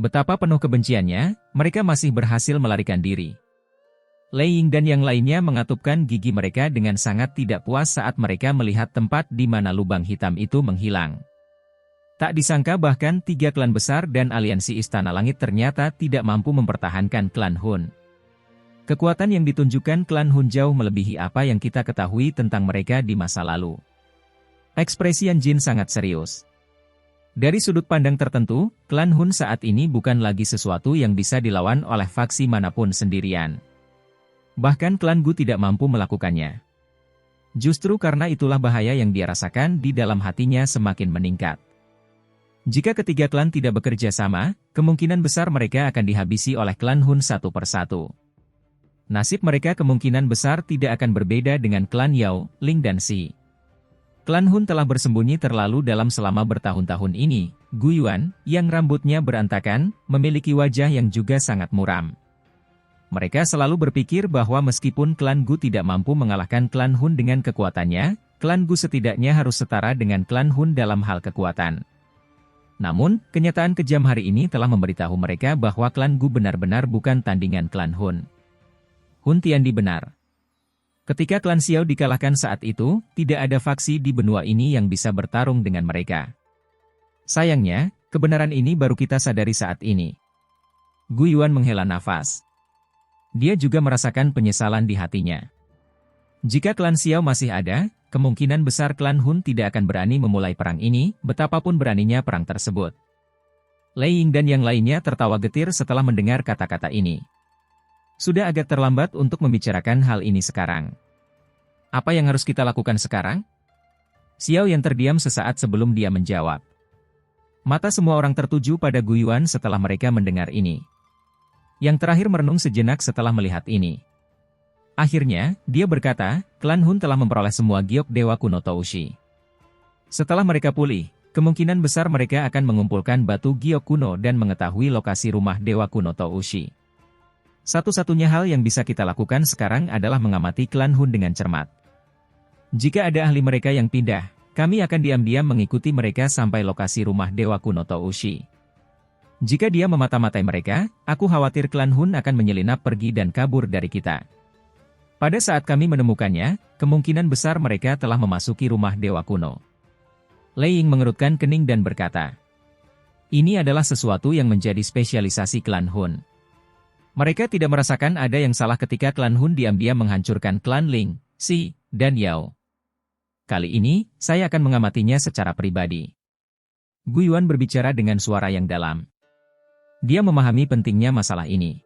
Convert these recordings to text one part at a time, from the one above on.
Betapa penuh kebenciannya, mereka masih berhasil melarikan diri. Lei Ying dan yang lainnya mengatupkan gigi mereka dengan sangat tidak puas saat mereka melihat tempat di mana lubang hitam itu menghilang. Tak disangka bahkan 3 klan besar dan aliansi Istana Langit ternyata tidak mampu mempertahankan klan Hun. Kekuatan yang ditunjukkan klan Hun jauh melebihi apa yang kita ketahui tentang mereka di masa lalu. Ekspresi Yan Jin sangat serius. Dari sudut pandang tertentu, klan Hun saat ini bukan lagi sesuatu yang bisa dilawan oleh faksi manapun sendirian. Bahkan klan Gu tidak mampu melakukannya. Justru karena itulah bahaya yang dia rasakan di dalam hatinya semakin meningkat. Jika ketiga klan tidak bekerja sama, kemungkinan besar mereka akan dihabisi oleh klan Hun satu persatu. Nasib mereka kemungkinan besar tidak akan berbeda dengan klan Yao, Ling dan Xi. Klan Hun telah bersembunyi terlalu dalam selama bertahun-tahun ini. Gu Yuan, yang rambutnya berantakan, memiliki wajah yang juga sangat muram. Mereka selalu berpikir bahwa meskipun klan Gu tidak mampu mengalahkan klan Hun dengan kekuatannya, klan Gu setidaknya harus setara dengan klan Hun dalam hal kekuatan. Namun, kenyataan kejam hari ini telah memberitahu mereka bahwa klan Gu benar-benar bukan tandingan klan Hun. Hun Tiandi benar. Ketika klan Xiao dikalahkan saat itu, tidak ada faksi di benua ini yang bisa bertarung dengan mereka. Sayangnya, kebenaran ini baru kita sadari saat ini. Gu Yuan menghela nafas. Dia juga merasakan penyesalan di hatinya. Jika klan Xiao masih ada, kemungkinan besar klan Hun tidak akan berani memulai perang ini, betapapun beraninya perang tersebut. Lei Ying dan yang lainnya tertawa getir setelah mendengar kata-kata ini. Sudah agak terlambat untuk membicarakan hal ini sekarang. Apa yang harus kita lakukan sekarang? Xiao yang terdiam sesaat sebelum dia menjawab. Mata semua orang tertuju pada Gu Yuan setelah mereka mendengar ini. Yang terakhir merenung sejenak setelah melihat ini. Akhirnya, dia berkata, klan Hun telah memperoleh semua giok dewa kuno Toushi. Setelah mereka pulih, kemungkinan besar mereka akan mengumpulkan batu giok kuno dan mengetahui lokasi rumah dewa kuno Toushi. Satu-satunya hal yang bisa kita lakukan sekarang adalah mengamati klan Hun dengan cermat. Jika ada ahli mereka yang pindah, kami akan diam-diam mengikuti mereka sampai lokasi rumah dewa kuno Toushi. Jika dia memata-matai mereka, aku khawatir klan Hun akan menyelinap pergi dan kabur dari kita. Pada saat kami menemukannya, kemungkinan besar mereka telah memasuki rumah dewa kuno. Lei Ying mengerutkan kening dan berkata, ini adalah sesuatu yang menjadi spesialisasi klan Hun. Mereka tidak merasakan ada yang salah ketika klan Hun diam-diam menghancurkan klan Ling, Xi, dan Yao. Kali ini, saya akan mengamatinya secara pribadi. Gu Yuan berbicara dengan suara yang dalam. Dia memahami pentingnya masalah ini.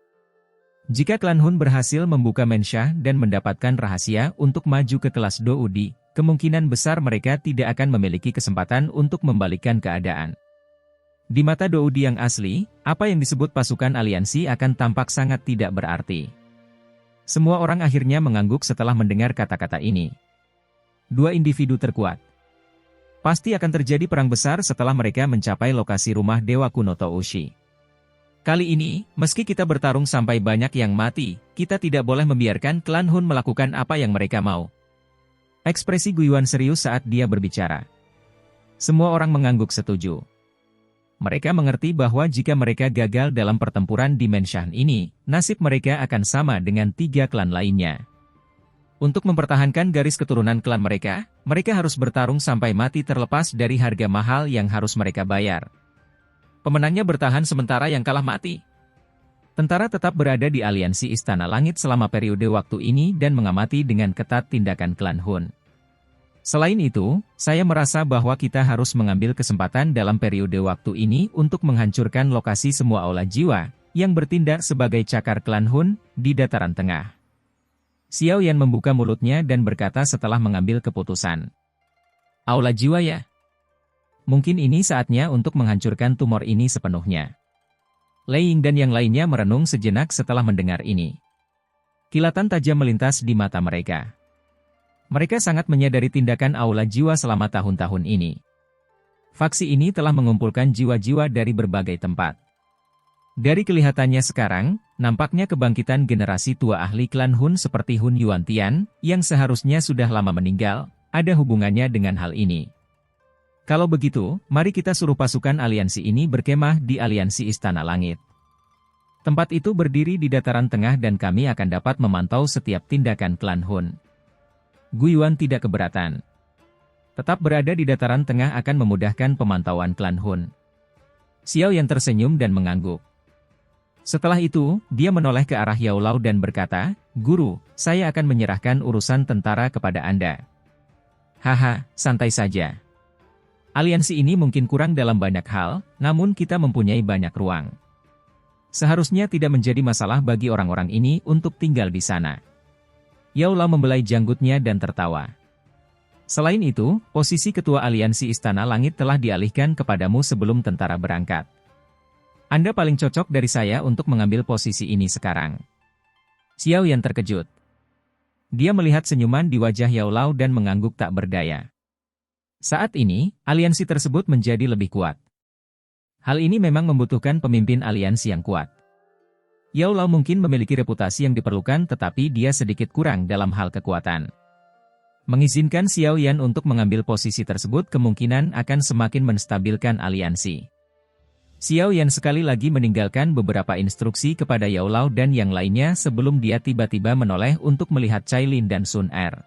Jika klan Hun berhasil membuka Mensha dan mendapatkan rahasia untuk maju ke kelas Doudi, kemungkinan besar mereka tidak akan memiliki kesempatan untuk membalikkan keadaan. Di mata Doudi yang asli, apa yang disebut pasukan aliansi akan tampak sangat tidak berarti. Semua orang akhirnya mengangguk setelah mendengar kata-kata ini. Dua individu terkuat. Pasti akan terjadi perang besar setelah mereka mencapai lokasi rumah dewa kuno Toushi. Kali ini, meski kita bertarung sampai banyak yang mati, kita tidak boleh membiarkan klan Hun melakukan apa yang mereka mau. Ekspresi Gu Yuan serius saat dia berbicara. Semua orang mengangguk setuju. Mereka mengerti bahwa jika mereka gagal dalam pertempuran di Menshan ini, nasib mereka akan sama dengan 3 klan lainnya. Untuk mempertahankan garis keturunan klan mereka harus bertarung sampai mati terlepas dari harga mahal yang harus mereka bayar. Pemenangnya bertahan sementara yang kalah mati. Tentara tetap berada di aliansi Istana Langit selama periode waktu ini dan mengamati dengan ketat tindakan klan Hun. Selain itu, saya merasa bahwa kita harus mengambil kesempatan dalam periode waktu ini untuk menghancurkan lokasi semua aula jiwa yang bertindak sebagai cakar klan Hun di dataran tengah. Xiao Yan membuka mulutnya dan berkata setelah mengambil keputusan. Aula jiwa ya? Mungkin ini saatnya untuk menghancurkan tumor ini sepenuhnya. Lei Ying dan yang lainnya merenung sejenak setelah mendengar ini. Kilatan tajam melintas di mata mereka. Mereka sangat menyadari tindakan aula jiwa selama tahun-tahun ini. Faksi ini telah mengumpulkan jiwa-jiwa dari berbagai tempat. Dari kelihatannya sekarang, nampaknya kebangkitan generasi tua ahli klan Hun seperti Hun Yuantian, yang seharusnya sudah lama meninggal, ada hubungannya dengan hal ini. Kalau begitu, mari kita suruh pasukan aliansi ini berkemah di aliansi Istana Langit. Tempat itu berdiri di dataran tengah dan kami akan dapat memantau setiap tindakan klan Hun. Gu Yuan tidak keberatan. Tetap berada di dataran tengah akan memudahkan pemantauan klan Hun. Xiao Yan tersenyum dan mengangguk. Setelah itu, dia menoleh ke arah Yao Lao dan berkata, "Guru, saya akan menyerahkan urusan tentara kepada Anda." "Haha, santai saja. Aliansi ini mungkin kurang dalam banyak hal, namun kita mempunyai banyak ruang. Seharusnya tidak menjadi masalah bagi orang-orang ini untuk tinggal di sana." Yao Lao membelai janggutnya dan tertawa. "Selain itu, posisi ketua aliansi Istana Langit telah dialihkan kepadamu sebelum tentara berangkat. Anda paling cocok dari saya untuk mengambil posisi ini sekarang." Xiao Yan terkejut. Dia melihat senyuman di wajah Yao Lao dan mengangguk tak berdaya. Saat ini, aliansi tersebut menjadi lebih kuat. Hal ini memang membutuhkan pemimpin aliansi yang kuat. Yao Lao mungkin memiliki reputasi yang diperlukan tetapi dia sedikit kurang dalam hal kekuatan. Mengizinkan Xiao Yan untuk mengambil posisi tersebut kemungkinan akan semakin menstabilkan aliansi. Xiao Yan sekali lagi meninggalkan beberapa instruksi kepada Yao Lao dan yang lainnya sebelum dia tiba-tiba menoleh untuk melihat Cai Lin dan Sun Er.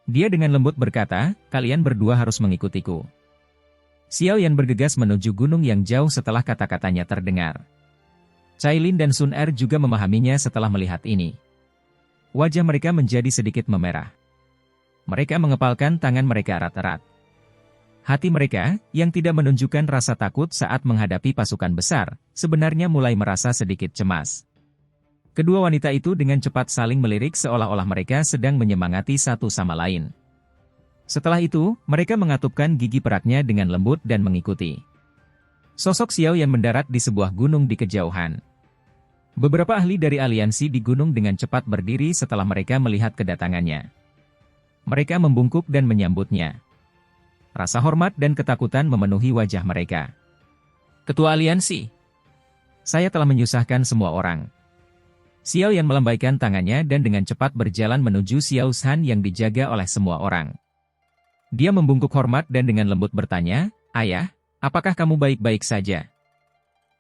Dia dengan lembut berkata, "Kalian berdua harus mengikutiku." Xiao Yan bergegas menuju gunung yang jauh setelah kata-katanya terdengar. Cai Lin dan Sun Er juga memahaminya setelah melihat ini. Wajah mereka menjadi sedikit memerah. Mereka mengepalkan tangan mereka erat-erat. Hati mereka, yang tidak menunjukkan rasa takut saat menghadapi pasukan besar, sebenarnya mulai merasa sedikit cemas. Kedua wanita itu dengan cepat saling melirik seolah-olah mereka sedang menyemangati satu sama lain. Setelah itu, mereka mengatupkan gigi peraknya dengan lembut dan mengikuti. Sosok Xiao Yan mendarat di sebuah gunung di kejauhan. Beberapa ahli dari aliansi di gunung dengan cepat berdiri setelah mereka melihat kedatangannya. Mereka membungkuk dan menyambutnya. Rasa hormat dan ketakutan memenuhi wajah mereka. "Ketua aliansi, saya telah menyusahkan semua orang." Xiao Yan melambaikan tangannya dan dengan cepat berjalan menuju Xiao Shan yang dijaga oleh semua orang. Dia membungkuk hormat dan dengan lembut bertanya, "Ayah, apakah kamu baik-baik saja?"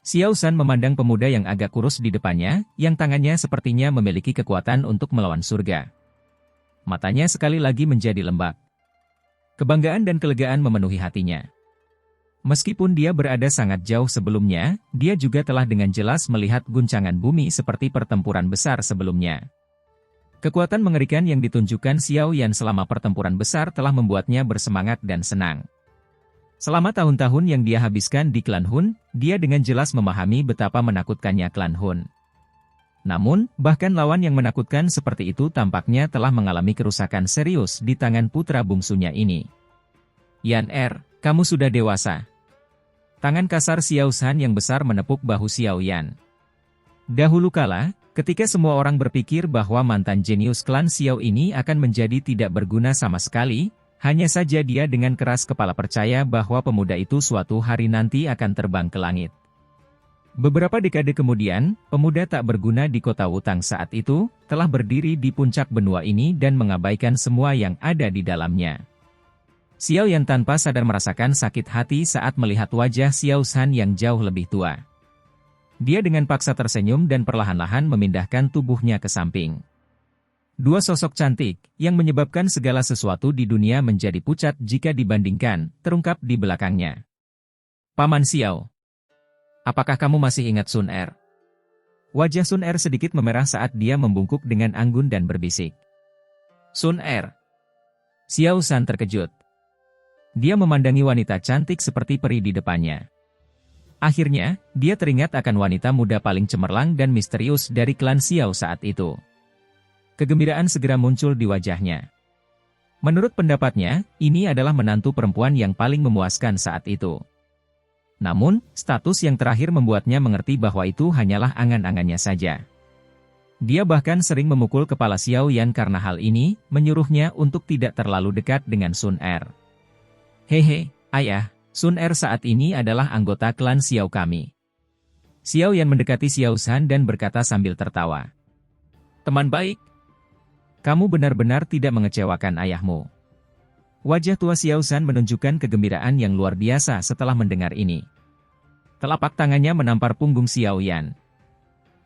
Xiao Shan memandang pemuda yang agak kurus di depannya, yang tangannya sepertinya memiliki kekuatan untuk melawan surga. Matanya sekali lagi menjadi lembab. Kebanggaan dan kelegaan memenuhi hatinya. Meskipun dia berada sangat jauh sebelumnya, dia juga telah dengan jelas melihat guncangan bumi seperti pertempuran besar sebelumnya. Kekuatan mengerikan yang ditunjukkan Xiao Yan selama pertempuran besar telah membuatnya bersemangat dan senang. Selama tahun-tahun yang dia habiskan di klan Hun, dia dengan jelas memahami betapa menakutkannya klan Hun. Namun, bahkan lawan yang menakutkan seperti itu tampaknya telah mengalami kerusakan serius di tangan putra bungsunya ini. "Yan kamu sudah dewasa." Tangan kasar Xiao Shan yang besar menepuk bahu Xiao Yan. Dahulu kala, ketika semua orang berpikir bahwa mantan jenius klan Xiao ini akan menjadi tidak berguna sama sekali, hanya saja dia dengan keras kepala percaya bahwa pemuda itu suatu hari nanti akan terbang ke langit. Beberapa dekade kemudian, pemuda tak berguna di kota Wutang saat itu, telah berdiri di puncak benua ini dan mengabaikan semua yang ada di dalamnya. Xiao Yan tanpa sadar merasakan sakit hati saat melihat wajah Xiao Shan yang jauh lebih tua. Dia dengan paksa tersenyum dan perlahan-lahan memindahkan tubuhnya ke samping. Dua sosok cantik, yang menyebabkan segala sesuatu di dunia menjadi pucat jika dibandingkan, terungkap di belakangnya. "Paman Xiao, apakah kamu masih ingat Sun Er?" Wajah Sun Er sedikit memerah saat dia membungkuk dengan anggun dan berbisik. "Sun Er." Xiao Shan terkejut. Dia memandangi wanita cantik seperti peri di depannya. Akhirnya, dia teringat akan wanita muda paling cemerlang dan misterius dari klan Xiao saat itu. Kegembiraan segera muncul di wajahnya. Menurut pendapatnya, ini adalah menantu perempuan yang paling memuaskan saat itu. Namun, status yang terakhir membuatnya mengerti bahwa itu hanyalah angan-angannya saja. Dia bahkan sering memukul kepala Xiao Yan karena hal ini, menyuruhnya untuk tidak terlalu dekat dengan Sun Er. "Hehe, ayah, Sun Er saat ini adalah anggota klan Xiao kami." Xiao Yan mendekati Xiao Shan dan berkata sambil tertawa. "Teman baik, kamu benar-benar tidak mengecewakan ayahmu." Wajah tua Xiao Zhan menunjukkan kegembiraan yang luar biasa setelah mendengar ini. Telapak tangannya menampar punggung Xiao Yan.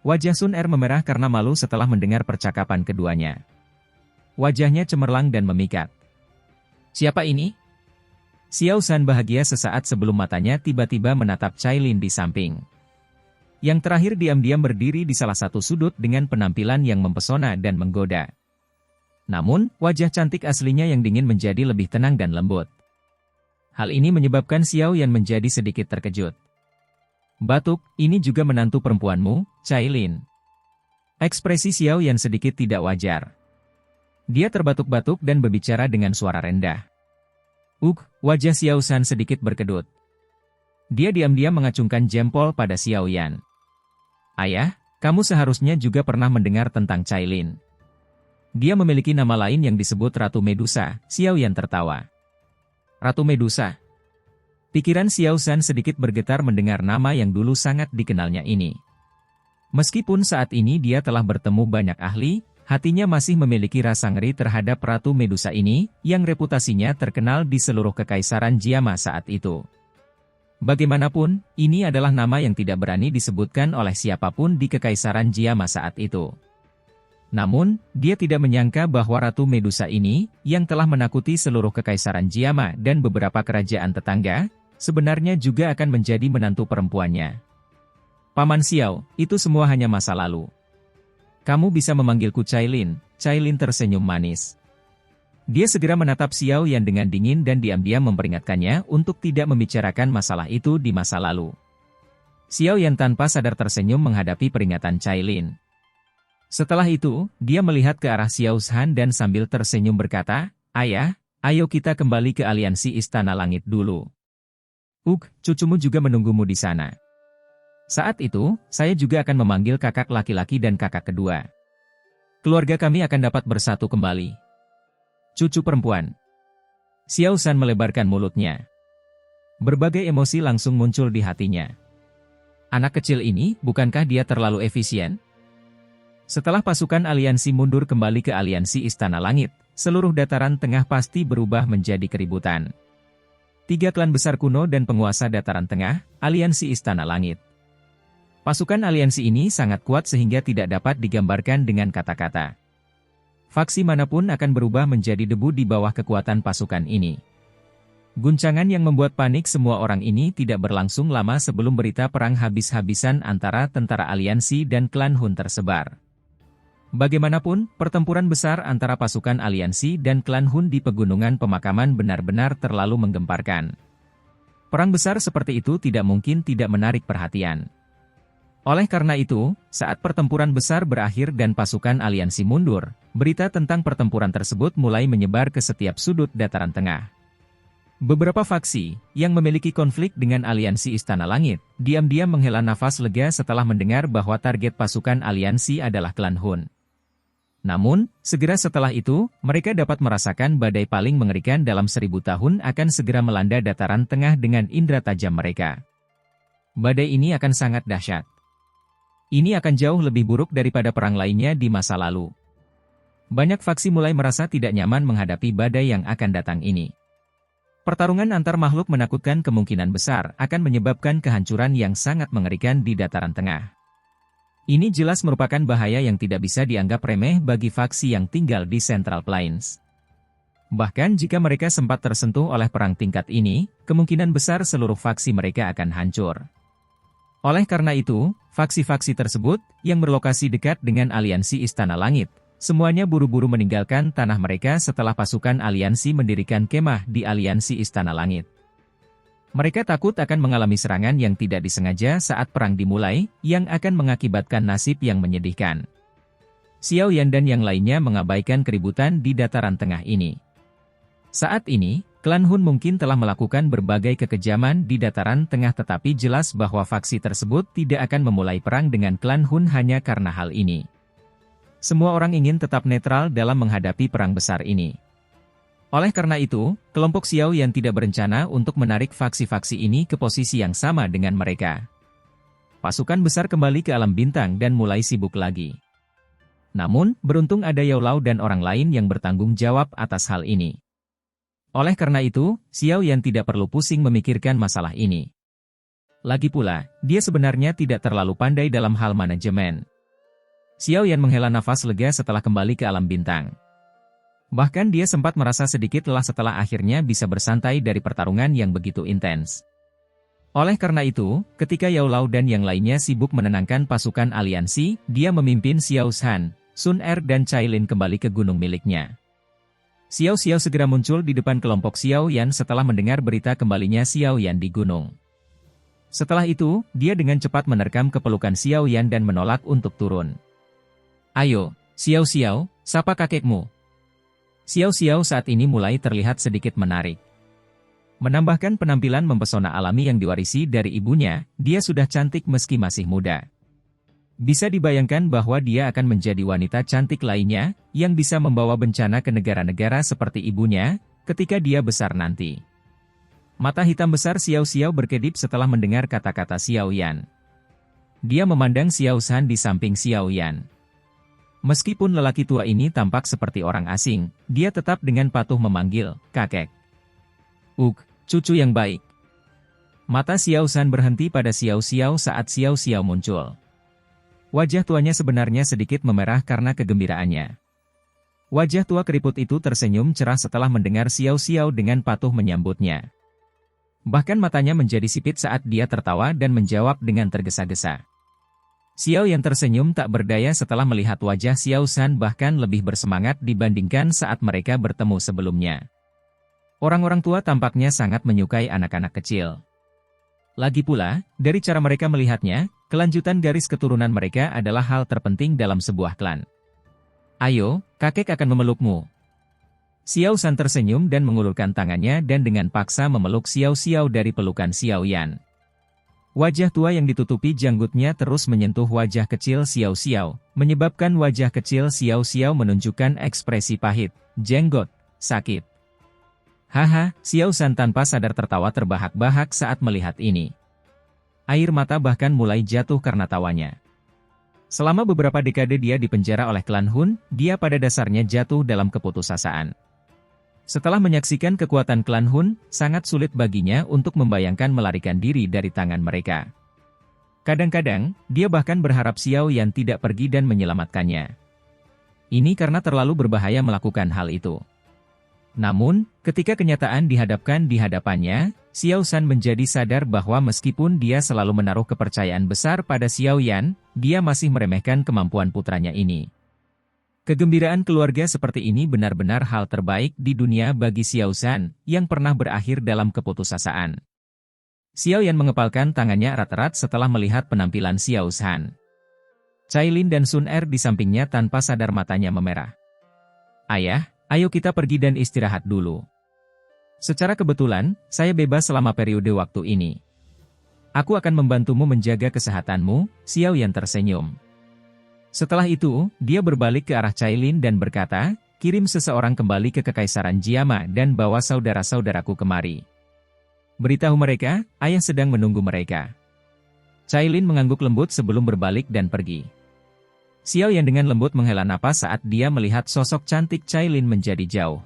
Wajah Sun Er memerah karena malu setelah mendengar percakapan keduanya. Wajahnya cemerlang dan memikat. Siapa ini? Xiao Zhan bahagia sesaat sebelum matanya tiba-tiba menatap Cailin di samping. Yang terakhir diam-diam berdiri di salah satu sudut dengan penampilan yang mempesona dan menggoda. Namun, wajah cantik aslinya yang dingin menjadi lebih tenang dan lembut. Hal ini menyebabkan Xiao Yan menjadi sedikit terkejut. Batuk, ini juga menantu perempuanmu, Cailin. Ekspresi Xiao Yan sedikit tidak wajar. Dia terbatuk-batuk dan berbicara dengan suara rendah. Wajah Xiao Zhan sedikit berkedut. Dia diam-diam mengacungkan jempol pada Xiao Yan. Ayah, kamu seharusnya juga pernah mendengar tentang Cailin. Dia memiliki nama lain yang disebut Ratu Medusa. Xiao Yan tertawa. Ratu Medusa. Pikiran Xiao Zhan sedikit bergetar mendengar nama yang dulu sangat dikenalnya ini. Meskipun saat ini dia telah bertemu banyak ahli, hatinya masih memiliki rasa ngeri terhadap Ratu Medusa ini, yang reputasinya terkenal di seluruh kekaisaran Jiama saat itu. Bagaimanapun, ini adalah nama yang tidak berani disebutkan oleh siapapun di kekaisaran Jiama saat itu. Namun, dia tidak menyangka bahwa Ratu Medusa ini, yang telah menakuti seluruh kekaisaran Jiama dan beberapa kerajaan tetangga, sebenarnya juga akan menjadi menantu perempuannya. Paman Xiao, itu semua hanya masa lalu. Kamu bisa memanggilku Cailin. Cailin tersenyum manis. Dia segera menatap Xiao Yan dengan dingin dan diam-diam memperingatkannya untuk tidak membicarakan masalah itu di masa lalu. Xiao Yan tanpa sadar tersenyum menghadapi peringatan Cailin. Setelah itu, dia melihat ke arah Xiao Zhan dan sambil tersenyum berkata, Ayah, ayo kita kembali ke aliansi Istana Langit dulu. Cucumu juga menunggumu di sana. Saat itu, saya juga akan memanggil kakak laki-laki dan kakak kedua. Keluarga kami akan dapat bersatu kembali. Cucu perempuan. Xiao Zhan melebarkan mulutnya. Berbagai emosi langsung muncul di hatinya. Anak kecil ini, bukankah dia terlalu efisien? Setelah pasukan aliansi mundur kembali ke aliansi Istana Langit, seluruh dataran tengah pasti berubah menjadi keributan. 3 klan besar kuno dan penguasa dataran tengah, aliansi Istana Langit. Pasukan aliansi ini sangat kuat sehingga tidak dapat digambarkan dengan kata-kata. Faksi manapun akan berubah menjadi debu di bawah kekuatan pasukan ini. Guncangan yang membuat panik semua orang ini tidak berlangsung lama sebelum berita perang habis-habisan antara tentara aliansi dan klan Hun tersebar. Bagaimanapun, pertempuran besar antara pasukan aliansi dan klan Hun di Pegunungan Pemakaman benar-benar terlalu menggemparkan. Perang besar seperti itu tidak mungkin tidak menarik perhatian. Oleh karena itu, saat pertempuran besar berakhir dan pasukan aliansi mundur, berita tentang pertempuran tersebut mulai menyebar ke setiap sudut dataran tengah. Beberapa faksi, yang memiliki konflik dengan aliansi Istana Langit, diam-diam menghela nafas lega setelah mendengar bahwa target pasukan aliansi adalah klan Hun. Namun, segera setelah itu, mereka dapat merasakan badai paling mengerikan dalam 1000 tahun akan segera melanda dataran tengah dengan indera tajam mereka. Badai ini akan sangat dahsyat. Ini akan jauh lebih buruk daripada perang lainnya di masa lalu. Banyak faksi mulai merasa tidak nyaman menghadapi badai yang akan datang ini. Pertarungan antar makhluk menakutkan kemungkinan besar akan menyebabkan kehancuran yang sangat mengerikan di dataran tengah. Ini jelas merupakan bahaya yang tidak bisa dianggap remeh bagi faksi yang tinggal di Central Plains. Bahkan jika mereka sempat tersentuh oleh perang tingkat ini, kemungkinan besar seluruh faksi mereka akan hancur. Oleh karena itu, faksi-faksi tersebut, yang berlokasi dekat dengan aliansi Istana Langit, semuanya buru-buru meninggalkan tanah mereka setelah pasukan aliansi mendirikan kemah di aliansi Istana Langit. Mereka takut akan mengalami serangan yang tidak disengaja saat perang dimulai, yang akan mengakibatkan nasib yang menyedihkan. Xiao Yan dan yang lainnya mengabaikan keributan di dataran tengah ini. Saat ini, klan Hun mungkin telah melakukan berbagai kekejaman di dataran tengah tetapi jelas bahwa faksi tersebut tidak akan memulai perang dengan klan Hun hanya karena hal ini. Semua orang ingin tetap netral dalam menghadapi perang besar ini. Oleh karena itu, kelompok Xiao Yan tidak berencana untuk menarik faksi-faksi ini ke posisi yang sama dengan mereka. Pasukan besar kembali ke alam bintang dan mulai sibuk lagi. Namun, beruntung ada Yao Lao dan orang lain yang bertanggung jawab atas hal ini. Oleh karena itu, Xiao Yan tidak perlu pusing memikirkan masalah ini. Lagi pula, dia sebenarnya tidak terlalu pandai dalam hal manajemen. Xiao Yan menghela nafas lega setelah kembali ke alam bintang. Bahkan dia sempat merasa sedikit lelah setelah akhirnya bisa bersantai dari pertarungan yang begitu intens. Oleh karena itu, ketika Yao Lao dan yang lainnya sibuk menenangkan pasukan aliansi, dia memimpin Xiao Shan, Sun Er dan Cailin kembali ke gunung miliknya. Xiao Xiao segera muncul di depan kelompok Xiao Yan setelah mendengar berita kembalinya Xiao Yan di gunung. Setelah itu, dia dengan cepat menerkam kepelukan Xiao Yan dan menolak untuk turun. "Ayo, Xiao Xiao, sapa kakekmu." Xiao Xiao saat ini mulai terlihat sedikit menarik. Menambahkan penampilan mempesona alami yang diwarisi dari ibunya, dia sudah cantik meski masih muda. Bisa dibayangkan bahwa dia akan menjadi wanita cantik lainnya, yang bisa membawa bencana ke negara-negara seperti ibunya, ketika dia besar nanti. Mata hitam besar Xiao Xiao berkedip setelah mendengar kata-kata Xiao Yan. Dia memandang Xiao Shan di samping Xiao Yan. Meskipun lelaki tua ini tampak seperti orang asing, dia tetap dengan patuh memanggil, "Kakek." Cucu yang baik." Mata Xiao Shan berhenti pada Xiao Xiao saat Xiao Xiao muncul. Wajah tuanya sebenarnya sedikit memerah karena kegembiraannya. Wajah tua keriput itu tersenyum cerah setelah mendengar Xiao Xiao dengan patuh menyambutnya. Bahkan matanya menjadi sipit saat dia tertawa dan menjawab dengan tergesa-gesa. Xiao yang tersenyum tak berdaya setelah melihat wajah Xiao Shan bahkan lebih bersemangat dibandingkan saat mereka bertemu sebelumnya. Orang-orang tua tampaknya sangat menyukai anak-anak kecil. Lagi pula, dari cara mereka melihatnya, kelanjutan garis keturunan mereka adalah hal terpenting dalam sebuah klan. "Ayo, kakek akan memelukmu." Xiao Shan tersenyum dan mengulurkan tangannya dan dengan paksa memeluk Xiao Xiao dari pelukan Xiao Yan. Wajah tua yang ditutupi janggutnya terus menyentuh wajah kecil Xiao Xiao, menyebabkan wajah kecil Xiao Xiao menunjukkan ekspresi pahit, jenggot, sakit. Haha, Xiao Shan tanpa sadar tertawa terbahak-bahak saat melihat ini. Air mata bahkan mulai jatuh karena tawanya. Selama beberapa dekade dia dipenjara oleh klan Hun, dia pada dasarnya jatuh dalam keputusasaan. Setelah menyaksikan kekuatan klan Hun, sangat sulit baginya untuk membayangkan melarikan diri dari tangan mereka. Kadang-kadang, dia bahkan berharap Xiao Yan tidak pergi dan menyelamatkannya. Ini karena terlalu berbahaya melakukan hal itu. Namun, ketika kenyataan dihadapkan di hadapannya, Xiao Shan menjadi sadar bahwa meskipun dia selalu menaruh kepercayaan besar pada Xiao Yan, dia masih meremehkan kemampuan putranya ini. Kegembiraan keluarga seperti ini benar-benar hal terbaik di dunia bagi Xiao Shan, yang pernah berakhir dalam keputusasaan. Xiao Yan mengepalkan tangannya erat-erat setelah melihat penampilan Xiao Shan. Cailin dan Sun Er di sampingnya tanpa sadar matanya memerah. "Ayah, ayo kita pergi dan istirahat dulu. Secara kebetulan, saya bebas selama periode waktu ini. Aku akan membantumu menjaga kesehatanmu." Xiao Yan tersenyum. Setelah itu, dia berbalik ke arah Cailin dan berkata, "Kirim seseorang kembali ke Kekaisaran Jiama dan bawa saudara-saudaraku kemari. Beritahu mereka, ayah sedang menunggu mereka." Cailin mengangguk lembut sebelum berbalik dan pergi. Xiao Yan dengan lembut menghela napas saat dia melihat sosok cantik Cailin menjadi jauh.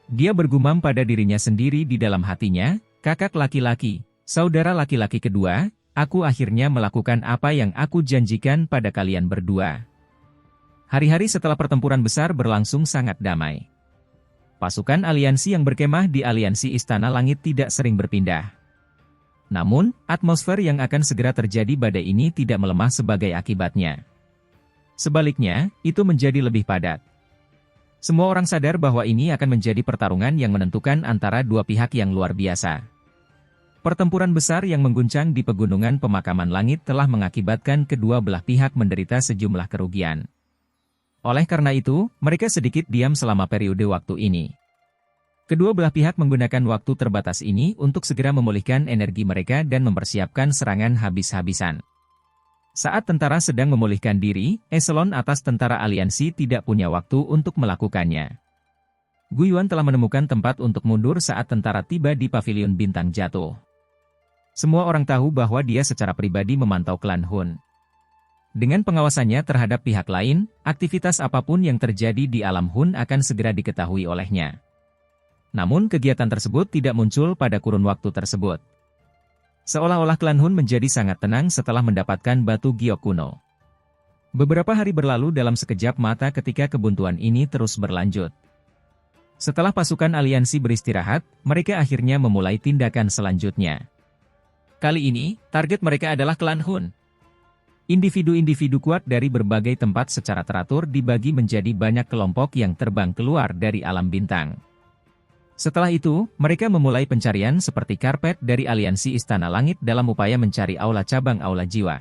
Dia bergumam pada dirinya sendiri di dalam hatinya, "Kakak laki-laki, saudara laki-laki kedua, aku akhirnya melakukan apa yang aku janjikan pada kalian berdua." Hari-hari setelah pertempuran besar berlangsung sangat damai. Pasukan aliansi yang berkemah di aliansi Istana Langit tidak sering berpindah. Namun, atmosfer yang akan segera terjadi badai ini tidak melemah sebagai akibatnya. Sebaliknya, itu menjadi lebih padat. Semua orang sadar bahwa ini akan menjadi pertarungan yang menentukan antara dua pihak yang luar biasa. Pertempuran besar yang mengguncang di pegunungan pemakaman langit telah mengakibatkan kedua belah pihak menderita sejumlah kerugian. Oleh karena itu, mereka sedikit diam selama periode waktu ini. Kedua belah pihak menggunakan waktu terbatas ini untuk segera memulihkan energi mereka dan mempersiapkan serangan habis-habisan. Saat tentara sedang memulihkan diri, eselon atas tentara aliansi tidak punya waktu untuk melakukannya. Guiyuan telah menemukan tempat untuk mundur saat tentara tiba di pavilion bintang jatuh. Semua orang tahu bahwa dia secara pribadi memantau klan Hun. Dengan pengawasannya terhadap pihak lain, aktivitas apapun yang terjadi di alam Hun akan segera diketahui olehnya. Namun kegiatan tersebut tidak muncul pada kurun waktu tersebut. Seolah-olah klan Hun menjadi sangat tenang setelah mendapatkan batu giok kuno. Beberapa hari berlalu dalam sekejap mata ketika kebuntuan ini terus berlanjut. Setelah pasukan aliansi beristirahat, mereka akhirnya memulai tindakan selanjutnya. Kali ini, target mereka adalah klan Hun. Individu-individu kuat dari berbagai tempat secara teratur dibagi menjadi banyak kelompok yang terbang keluar dari alam bintang. Setelah itu, mereka memulai pencarian seperti karpet dari aliansi Istana Langit dalam upaya mencari aula cabang aula jiwa.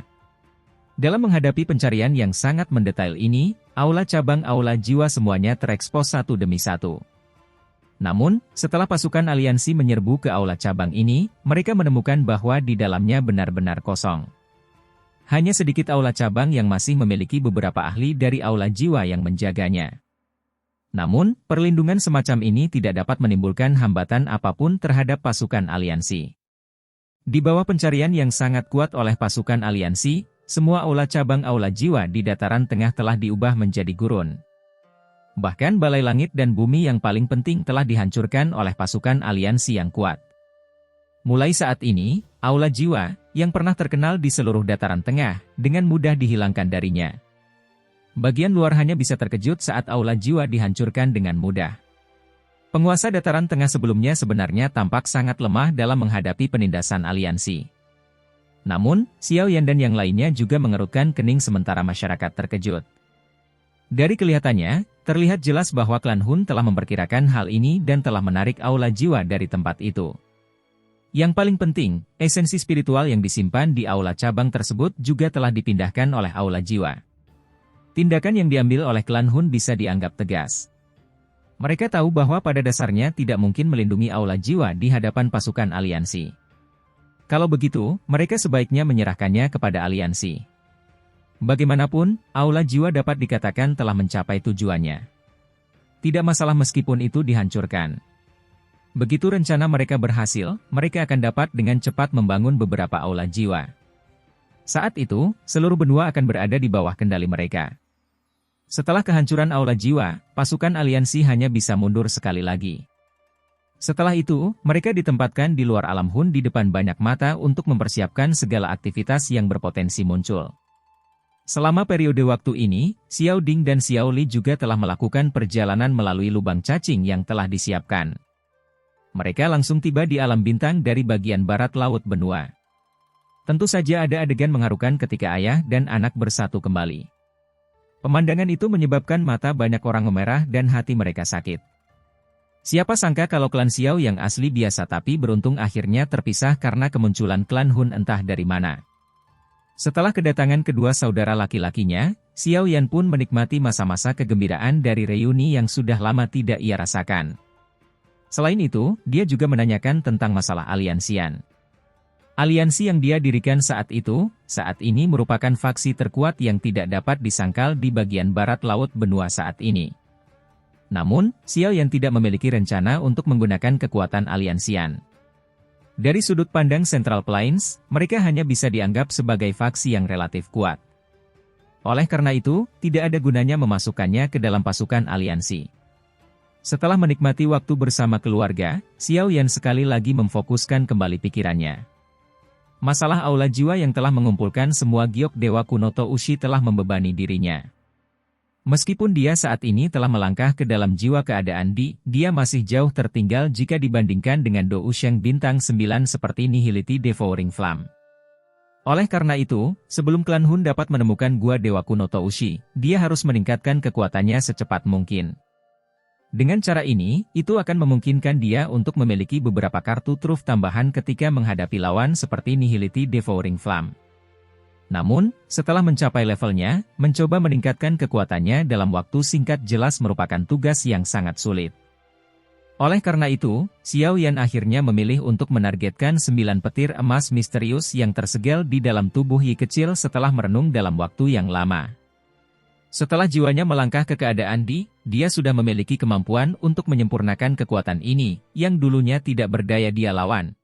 Dalam menghadapi pencarian yang sangat mendetail ini, aula cabang aula jiwa semuanya terekspos satu demi satu. Namun, setelah pasukan aliansi menyerbu ke aula cabang ini, mereka menemukan bahwa di dalamnya benar-benar kosong. Hanya sedikit aula cabang yang masih memiliki beberapa ahli dari aula jiwa yang menjaganya. Namun, perlindungan semacam ini tidak dapat menimbulkan hambatan apapun terhadap pasukan aliansi. Di bawah pencarian yang sangat kuat oleh pasukan aliansi, semua aula cabang aula jiwa di dataran tengah telah diubah menjadi gurun. Bahkan balai langit dan bumi yang paling penting telah dihancurkan oleh pasukan aliansi yang kuat. Mulai saat ini, aula jiwa, yang pernah terkenal di seluruh dataran tengah, dengan mudah dihilangkan darinya. Bagian luar hanya bisa terkejut saat aula jiwa dihancurkan dengan mudah. Penguasa dataran tengah sebelumnya sebenarnya tampak sangat lemah dalam menghadapi penindasan aliansi. Namun, Xiao Yan dan yang lainnya juga mengerutkan kening sementara masyarakat terkejut. Dari kelihatannya, terlihat jelas bahwa klan Hun telah memperkirakan hal ini dan telah menarik aula jiwa dari tempat itu. Yang paling penting, esensi spiritual yang disimpan di aula cabang tersebut juga telah dipindahkan oleh aula jiwa. Tindakan yang diambil oleh klan Hun bisa dianggap tegas. Mereka tahu bahwa pada dasarnya tidak mungkin melindungi aula jiwa di hadapan pasukan aliansi. Kalau begitu, mereka sebaiknya menyerahkannya kepada aliansi. Bagaimanapun, aula jiwa dapat dikatakan telah mencapai tujuannya. Tidak masalah meskipun itu dihancurkan. Begitu rencana mereka berhasil, mereka akan dapat dengan cepat membangun beberapa aula jiwa. Saat itu, seluruh benua akan berada di bawah kendali mereka. Setelah kehancuran aula jiwa, pasukan aliansi hanya bisa mundur sekali lagi. Setelah itu, mereka ditempatkan di luar alam Hun di depan banyak mata untuk mempersiapkan segala aktivitas yang berpotensi muncul. Selama periode waktu ini, Xiao Ding dan Xiao Li juga telah melakukan perjalanan melalui lubang cacing yang telah disiapkan. Mereka langsung tiba di alam bintang dari bagian barat laut benua. Tentu saja ada adegan mengharukan ketika ayah dan anak bersatu kembali. Pemandangan itu menyebabkan mata banyak orang memerah dan hati mereka sakit. Siapa sangka kalau klan Xiao yang asli biasa tapi beruntung akhirnya terpisah karena kemunculan klan Hun entah dari mana. Setelah kedatangan kedua saudara laki-lakinya, Xiao Yan pun menikmati masa-masa kegembiraan dari reuni yang sudah lama tidak ia rasakan. Selain itu, dia juga menanyakan tentang masalah aliansian. Aliansi yang dia dirikan saat ini merupakan faksi terkuat yang tidak dapat disangkal di bagian barat laut benua saat ini. Namun, Xiao Yan tidak memiliki rencana untuk menggunakan kekuatan aliansian. Dari sudut pandang Central Plains, mereka hanya bisa dianggap sebagai faksi yang relatif kuat. Oleh karena itu, tidak ada gunanya memasukkannya ke dalam pasukan aliansi. Setelah menikmati waktu bersama keluarga, Xiao Yan sekali lagi memfokuskan kembali pikirannya. Masalah aula jiwa yang telah mengumpulkan semua giok dewa kuno Toushi telah membebani dirinya. Meskipun dia saat ini telah melangkah ke dalam jiwa keadaan dia masih jauh tertinggal jika dibandingkan dengan Dou Sheng bintang 9 seperti Nihility Devouring Flame. Oleh karena itu, sebelum klan Hun dapat menemukan gua dewa kuno Toushi, dia harus meningkatkan kekuatannya secepat mungkin. Dengan cara ini, itu akan memungkinkan dia untuk memiliki beberapa kartu truf tambahan ketika menghadapi lawan seperti Nihility Devouring Flame. Namun, setelah mencapai levelnya, mencoba meningkatkan kekuatannya dalam waktu singkat jelas merupakan tugas yang sangat sulit. Oleh karena itu, Xiao Yan akhirnya memilih untuk menargetkan 9 petir emas misterius yang tersegel di dalam tubuh Yi kecil setelah merenung dalam waktu yang lama. Setelah jiwanya melangkah ke keadaan dia sudah memiliki kemampuan untuk menyempurnakan kekuatan ini, yang dulunya tidak berdaya dia lawan,